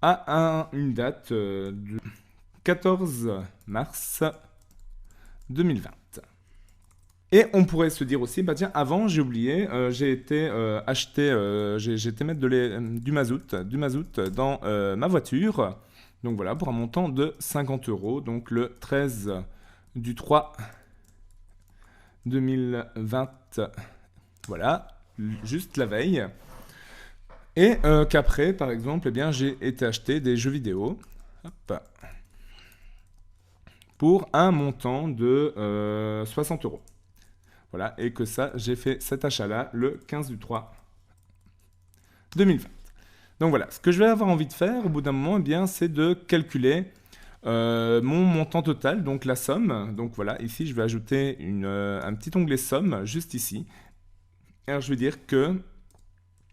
à une date du 14 mars 2020. Et on pourrait se dire aussi, tiens, avant j'ai oublié, j'ai été mettre du mazout dans ma voiture. Donc voilà, pour un montant de 50 €, donc le 13 du 3 2020, voilà, juste la veille. Et qu'après, par exemple, eh bien, j'ai été acheter des jeux vidéo. Hop. Pour un montant de 60 €. Voilà, et que ça, j'ai fait cet achat-là le 15 du 3 2020. Donc voilà, ce que je vais avoir envie de faire au bout d'un moment, eh bien, c'est de calculer mon montant total, donc la somme. Donc voilà, ici, je vais ajouter un petit onglet somme, juste ici. Alors, je vais dire que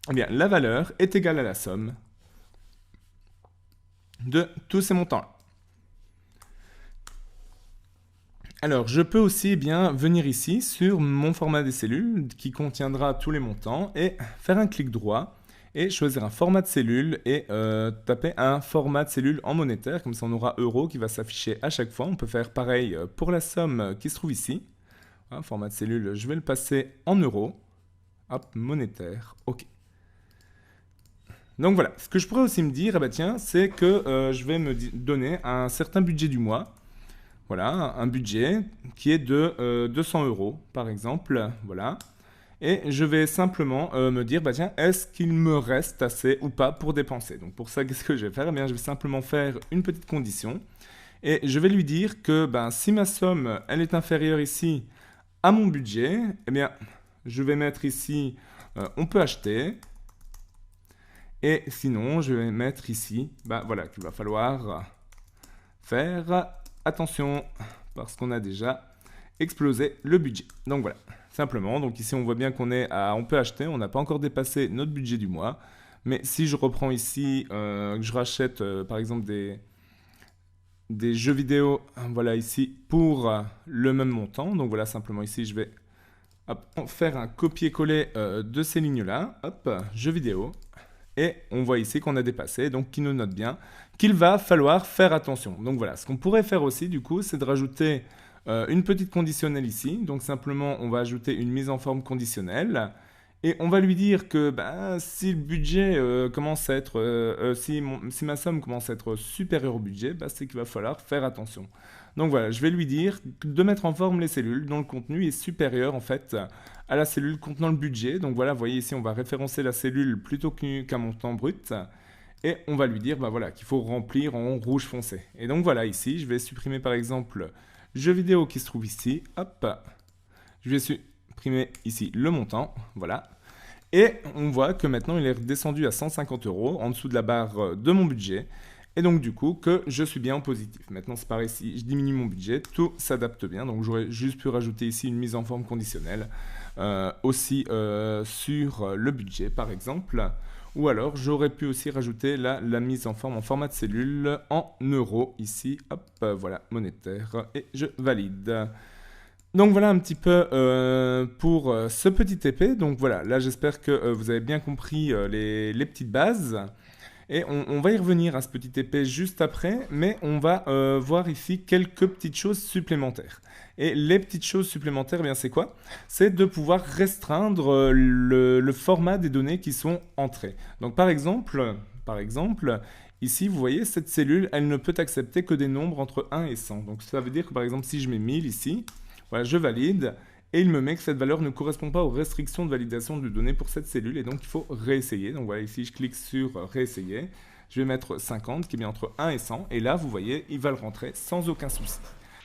eh bien, la valeur est égale à la somme de tous ces montants-là. Alors, je peux aussi bien venir ici sur mon format des cellules qui contiendra tous les montants et faire un clic droit et choisir un format de cellule et taper un format de cellule en monétaire. Comme ça, on aura euro qui va s'afficher à chaque fois. On peut faire pareil pour la somme qui se trouve ici. Voilà, format de cellule, je vais le passer en euros. Hop, monétaire, OK. Donc voilà, ce que je pourrais aussi me dire, tiens, c'est que je vais me donner un certain budget du mois. Voilà, un budget qui est de 200 € par exemple, voilà. Et je vais simplement me dire, bah tiens, est-ce qu'il me reste assez ou pas pour dépenser? Donc pour ça, qu'est-ce que je vais faire? Eh bien, je vais simplement faire une petite condition. Et je vais lui dire que ben, si ma somme, elle est inférieure ici à mon budget, eh bien, je vais mettre ici, on peut acheter. Et sinon, je vais mettre ici, ben voilà, qu'il va falloir faire attention parce qu'on a déjà explosé le budget. Donc voilà, simplement. Donc ici, on voit bien qu'on est à, on peut acheter, on n'a pas encore dépassé notre budget du mois. Mais si je reprends ici, que je rachète par exemple des jeux vidéo, voilà ici, pour le même montant. Donc voilà, simplement ici, je vais faire un copier-coller de ces lignes-là. Hop, jeux vidéo. Et on voit ici qu'on a dépassé, donc qui nous note bien qu'il va falloir faire attention. Donc voilà, ce qu'on pourrait faire aussi, du coup, c'est de rajouter une petite conditionnelle ici. Donc simplement, on va ajouter une mise en forme conditionnelle. Et on va lui dire que bah, si le budget commence à être, si ma somme commence à être supérieure au budget, bah, c'est qu'il va falloir faire attention. Donc voilà, je vais lui dire de mettre en forme les cellules dont le contenu est supérieur en fait à la cellule contenant le budget. Donc voilà, vous voyez ici, on va référencer la cellule plutôt qu'un montant brut. Et on va lui dire bah, voilà, qu'il faut remplir en rouge foncé. Et donc voilà, ici, je vais supprimer par exemple jeu vidéo qui se trouve ici. Hop, je vais supprimer ici le montant. Voilà. Et on voit que maintenant il est redescendu à 150 € en dessous de la barre de mon budget. Et donc du coup que je suis bien en positif. Maintenant c'est pareil, si je diminue mon budget, tout s'adapte bien. Donc j'aurais juste pu rajouter ici une mise en forme conditionnelle. Aussi sur le budget par exemple. Ou alors j'aurais pu aussi rajouter la mise en forme en format de cellule en euros ici. Hop, voilà, monétaire. Et je valide. Donc voilà un petit peu pour ce petit TP. Donc voilà, là j'espère que vous avez bien compris les petites bases. Et on va y revenir à ce petit TP juste après, mais on va voir ici quelques petites choses supplémentaires. Et les petites choses supplémentaires, eh bien c'est quoi? C'est de pouvoir restreindre le format des données qui sont entrées. Donc par exemple, ici vous voyez cette cellule, elle ne peut accepter que des nombres entre 1 et 100. Donc ça veut dire que par exemple si je mets 1000 ici, voilà, je valide et il me met que cette valeur ne correspond pas aux restrictions de validation de données pour cette cellule et donc il faut réessayer. Donc voilà, ici je clique sur réessayer. Je vais mettre 50 qui est bien entre 1 et 100 et là vous voyez, il va le rentrer sans aucun souci.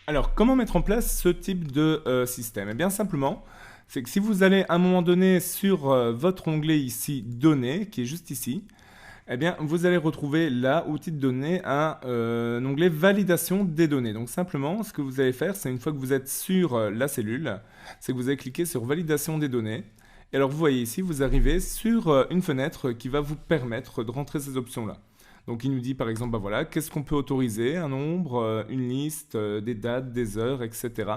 Alors comment mettre en place ce type de système? Eh bien simplement, c'est que si vous allez à un moment donné sur votre onglet ici données, qui est juste ici, eh bien, vous allez retrouver là, outil de données, un onglet validation des données. Donc simplement, ce que vous allez faire, c'est une fois que vous êtes sur la cellule, c'est que vous allez cliquer sur validation des données. Et alors vous voyez ici, vous arrivez sur une fenêtre qui va vous permettre de rentrer ces options-là. Donc il nous dit par exemple, bah voilà, qu'est-ce qu'on peut autoriser? Un nombre, une liste, des dates, des heures, etc.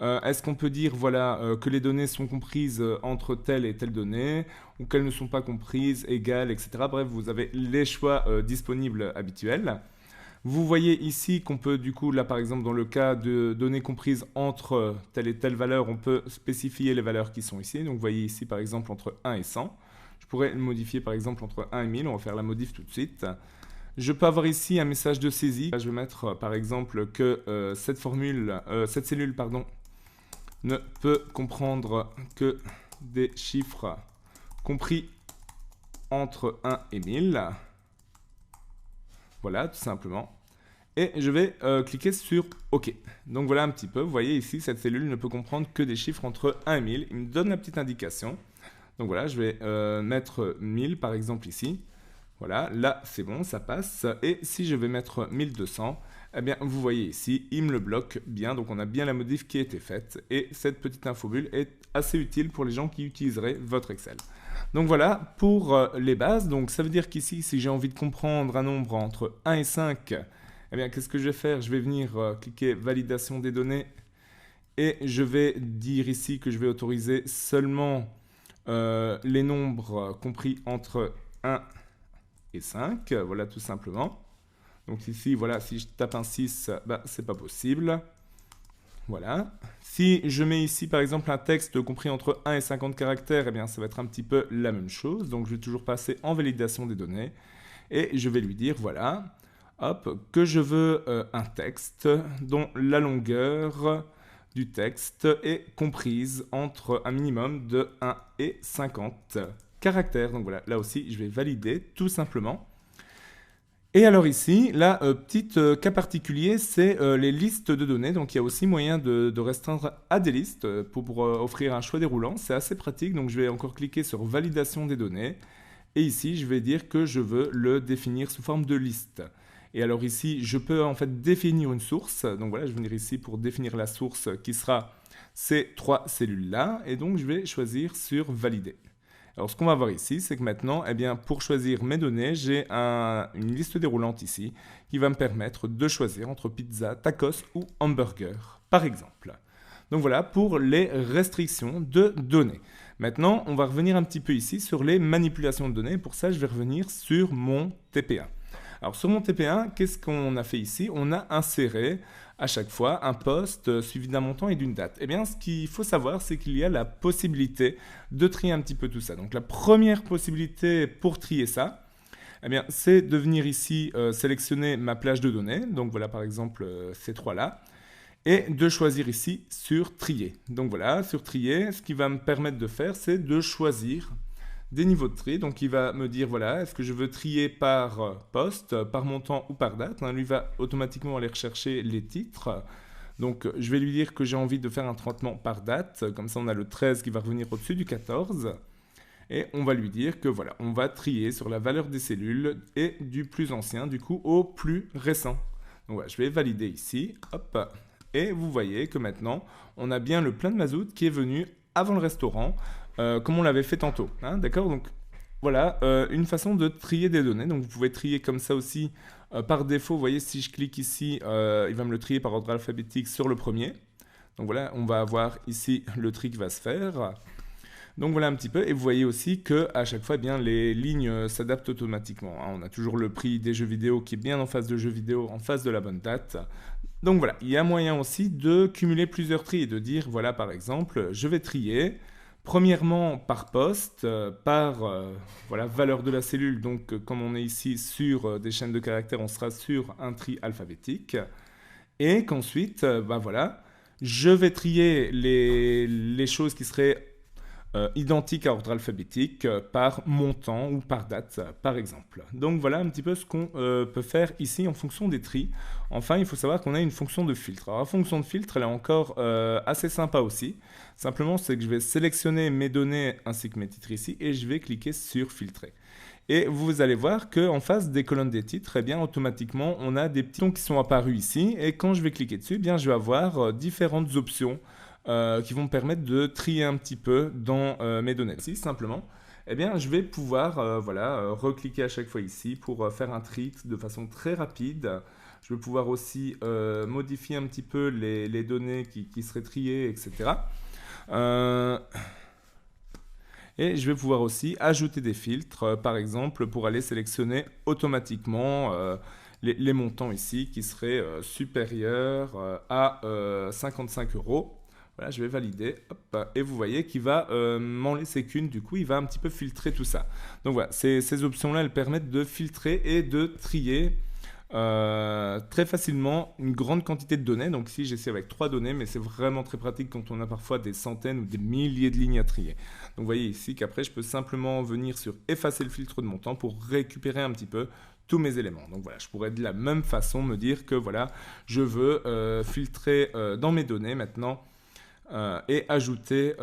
Est-ce qu'on peut dire voilà, que les données sont comprises entre telle et telle donnée ou qu'elles ne sont pas comprises, égales, etc. Bref, vous avez les choix disponibles habituels. Vous voyez ici qu'on peut du coup, là par exemple dans le cas de données comprises entre telle et telle valeur, on peut spécifier les valeurs qui sont ici. Donc vous voyez ici par exemple entre 1 et 100. Je pourrais le modifier par exemple entre 1 et 1000, on va faire la modif tout de suite. Je peux avoir ici un message de saisie. Là, je vais mettre par exemple que cette cellule, ne peut comprendre que des chiffres compris entre 1 et 1000. Voilà, tout simplement. Et je vais cliquer sur OK. Donc voilà un petit peu, vous voyez ici, cette cellule ne peut comprendre que des chiffres entre 1 et 1000. Il me donne la petite indication. Donc voilà, je vais mettre 1000 par exemple ici. Voilà, là c'est bon, ça passe. Et si je vais mettre 1200, eh bien vous voyez ici, il me le bloque bien. Donc on a bien la modif qui a été faite. Et cette petite infobulle est assez utile pour les gens qui utiliseraient votre Excel. Donc voilà pour les bases. Donc ça veut dire qu'ici, si j'ai envie de comprendre un nombre entre 1 et 5, eh bien qu'est-ce que je vais faire? Je vais venir cliquer validation des données. Et je vais dire ici que je vais autoriser seulement les nombres compris entre 1 et 5, voilà tout simplement. Donc ici, voilà, si je tape un 6, bah, c'est pas possible. Voilà. Si je mets ici, par exemple, un texte compris entre 1 et 50 caractères, eh bien, ça va être un petit peu la même chose. Donc, je vais toujours passer en validation des données. Et je vais lui dire, voilà, hop, que je veux un texte dont la longueur du texte est comprise entre un minimum de 1 et 50 caractères. Donc voilà, là aussi, je vais valider tout simplement. Et alors ici, la petite cas particulier, c'est les listes de données. Donc il y a aussi moyen de restreindre à des listes pour offrir un choix déroulant. C'est assez pratique, donc je vais encore cliquer sur validation des données. Et ici, je vais dire que je veux le définir sous forme de liste. Et alors ici, je peux en fait définir une source. Donc voilà, je vais venir ici pour définir la source qui sera ces 3 cellules-là. Et donc je vais choisir sur valider. Alors ce qu'on va voir ici, c'est que maintenant, eh bien, pour choisir mes données, j'ai une liste déroulante ici qui va me permettre de choisir entre pizza, tacos ou hamburger, par exemple. Donc voilà pour les restrictions de données. Maintenant, on va revenir un petit peu ici sur les manipulations de données. Pour ça, je vais revenir sur mon TP1. Alors sur mon TP1, qu'est-ce qu'on a fait ici? On a inséré à chaque fois un poste suivi d'un montant et d'une date. Eh bien, ce qu'il faut savoir, c'est qu'il y a la possibilité de trier un petit peu tout ça. Donc la première possibilité pour trier ça, eh bien, c'est de venir ici sélectionner ma plage de données. Donc voilà par exemple ces 3-là. Et de choisir ici sur trier. Donc voilà, sur trier, ce qui va me permettre de faire, c'est de choisir des niveaux de tri. Donc il va me dire, voilà, est-ce que je veux trier par poste, par montant ou par date. Lui va automatiquement aller rechercher les titres. Donc je vais lui dire que j'ai envie de faire un traitement par date. Comme ça, on a le 13 qui va revenir au-dessus du 14. Et on va lui dire que voilà, on va trier sur la valeur des cellules et du plus ancien, du coup, au plus récent. Donc voilà, je vais valider ici. Hop. Et vous voyez que maintenant, on a bien le plein de mazout qui est venu avant le restaurant, comme on l'avait fait tantôt. Hein, d'accord? Donc voilà, une façon de trier des données. Donc vous pouvez trier comme ça aussi par défaut. Vous voyez, si je clique ici, il va me le trier par ordre alphabétique sur le premier. Donc voilà, on va avoir ici le tri qui va se faire. Donc voilà un petit peu, et vous voyez aussi que à chaque fois, eh bien, les lignes s'adaptent automatiquement. Hein. On a toujours le prix des jeux vidéo qui est bien en face de jeux vidéo, en face de la bonne date. Donc voilà, il y a moyen aussi de cumuler plusieurs tris et de dire, voilà par exemple, je vais trier, premièrement par poste, par voilà, valeur de la cellule, donc comme on est ici sur des chaînes de caractères, on sera sur un tri alphabétique, et qu'ensuite, bah voilà, je vais trier les choses qui seraient identiques à ordre alphabétique par montant ou par date, par exemple. Donc voilà un petit peu ce qu'on peut faire ici en fonction des tris. Enfin, il faut savoir qu'on a une fonction de filtre. Alors la fonction de filtre, elle est encore assez sympa aussi. Simplement, c'est que je vais sélectionner mes données ainsi que mes titres ici et je vais cliquer sur filtrer. Et vous allez voir qu'en face des colonnes des titres, eh bien, automatiquement, on a des petits boutons qui sont apparus ici. Et quand je vais cliquer dessus, eh bien, je vais avoir différentes options qui vont me permettre de trier un petit peu dans mes données. Ici, simplement, eh bien, je vais pouvoir voilà, recliquer à chaque fois ici pour faire un tri de façon très rapide. Je vais pouvoir aussi modifier un petit peu les données qui seraient triées, etc. Et je vais pouvoir aussi ajouter des filtres, par exemple, pour aller sélectionner automatiquement les montants ici qui seraient supérieurs à 55 €. Voilà, je vais valider, hop, et vous voyez qu'il va m'en laisser qu'une, du coup il va un petit peu filtrer tout ça. Donc voilà, ces options-là, elles permettent de filtrer et de trier très facilement une grande quantité de données. Donc ici j'essaie avec 3 données, mais c'est vraiment très pratique quand on a parfois des centaines ou des milliers de lignes à trier. Donc vous voyez ici qu'après je peux simplement venir sur effacer le filtre de montant pour récupérer un petit peu tous mes éléments. Donc voilà, je pourrais de la même façon me dire que voilà, je veux filtrer dans mes données maintenant et ajouter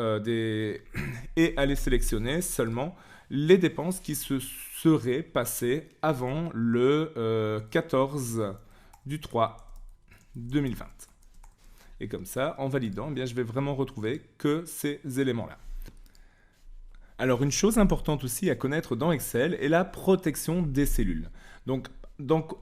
et aller sélectionner seulement les dépenses qui se seraient passées avant le 14 du 3 2020. Et comme ça, en validant, eh bien, je vais vraiment retrouver que ces éléments-là. Alors, une chose importante aussi à connaître dans Excel est la protection des cellules. Donc,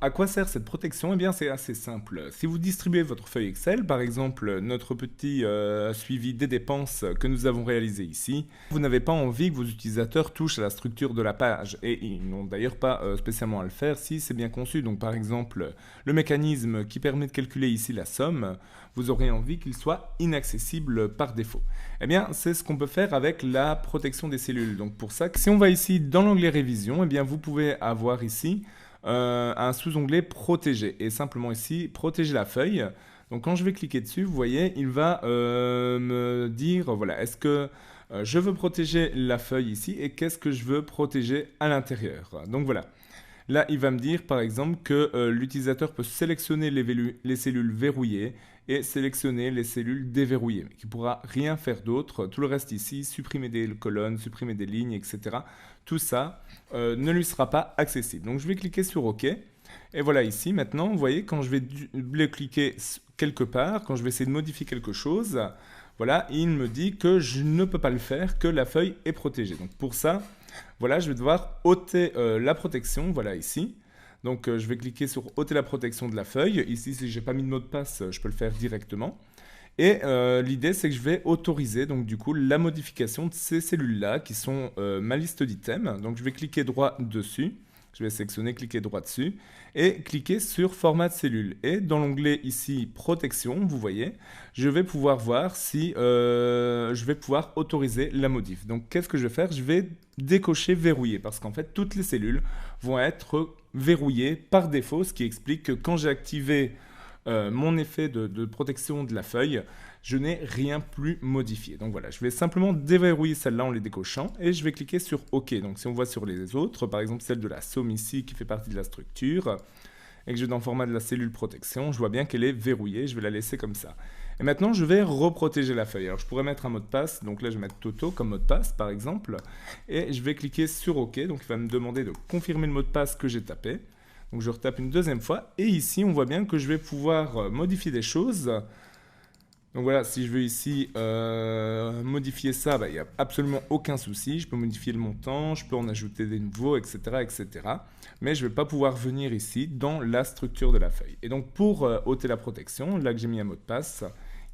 à quoi sert cette protection? Eh bien, c'est assez simple. Si vous distribuez votre feuille Excel, par exemple, notre petit suivi des dépenses que nous avons réalisé ici, vous n'avez pas envie que vos utilisateurs touchent à la structure de la page. Et ils n'ont d'ailleurs pas spécialement à le faire si c'est bien conçu. Donc, par exemple, le mécanisme qui permet de calculer ici la somme, vous aurez envie qu'il soit inaccessible par défaut. Eh bien, c'est ce qu'on peut faire avec la protection des cellules. Donc, pour ça, si on va ici dans l'onglet révision, eh bien, vous pouvez avoir ici un sous-onglet protéger et simplement ici protéger la feuille. Donc quand je vais cliquer dessus, vous voyez, il va me dire, voilà, est-ce que je veux protéger la feuille ici et qu'est-ce que je veux protéger à l'intérieur. Donc voilà. Là, il va me dire par exemple que l'utilisateur peut sélectionner les cellules verrouillées et sélectionner les cellules déverrouillées, mais qu'il ne pourra rien faire d'autre. Tout le reste ici, supprimer des colonnes, supprimer des lignes, etc. Tout ça ne lui sera pas accessible. Donc je vais cliquer sur OK. Et voilà ici, maintenant, vous voyez, quand je vais cliquer quelque part, quand je vais essayer de modifier quelque chose, voilà, il me dit que je ne peux pas le faire, que la feuille est protégée. Donc pour ça, voilà, je vais devoir ôter la protection, voilà ici. Donc je vais cliquer sur ôter la protection de la feuille. Ici, si je n'ai pas mis de mot de passe, je peux le faire directement. Et l'idée, c'est que je vais autoriser donc du coup la modification de ces cellules-là qui sont ma liste d'items. Donc je vais cliquer droit dessus. Je vais sélectionner, cliquer droit dessus et cliquer sur format de cellule. Et dans l'onglet ici protection, vous voyez, je vais pouvoir voir si je vais pouvoir autoriser la modif. Donc qu'est-ce que je vais faire? Je vais décocher verrouiller parce qu'en fait toutes les cellules vont être verrouillées par défaut, ce qui explique que quand j'ai activé mon effet de protection de la feuille, je n'ai rien plus modifié. Donc voilà, je vais simplement déverrouiller celle-là en les décochant et je vais cliquer sur OK. Donc si on voit sur les autres, par exemple celle de la somme ici qui fait partie de la structure, et que je vais dans le format de la cellule protection, je vois bien qu'elle est verrouillée, je vais la laisser comme ça. Et maintenant, je vais reprotéger la feuille. Alors je pourrais mettre un mot de passe, donc là je vais mettre Toto comme mot de passe par exemple, et je vais cliquer sur OK, donc il va me demander de confirmer le mot de passe que j'ai tapé. Donc je retape une deuxième fois, et ici on voit bien que je vais pouvoir modifier des choses. Donc voilà, si je veux ici modifier ça, il n'y a absolument aucun souci. Je peux modifier le montant, je peux en ajouter des nouveaux, etc. etc. Mais je ne vais pas pouvoir venir ici dans la structure de la feuille. Et donc pour ôter la protection, là que j'ai mis un mot de passe,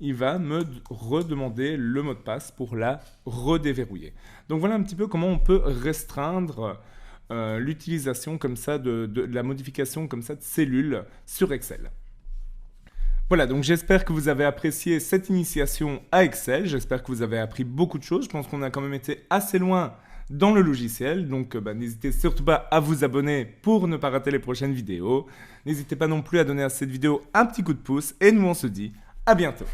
il va me redemander le mot de passe pour la redéverrouiller. Donc voilà un petit peu comment on peut restreindre l'utilisation comme ça de la modification comme ça de cellules sur Excel. Voilà, donc j'espère que vous avez apprécié cette initiation à Excel, j'espère que vous avez appris beaucoup de choses, je pense qu'on a quand même été assez loin dans le logiciel, donc n'hésitez surtout pas à vous abonner pour ne pas rater les prochaines vidéos, n'hésitez pas non plus à donner à cette vidéo un petit coup de pouce, et nous on se dit à bientôt.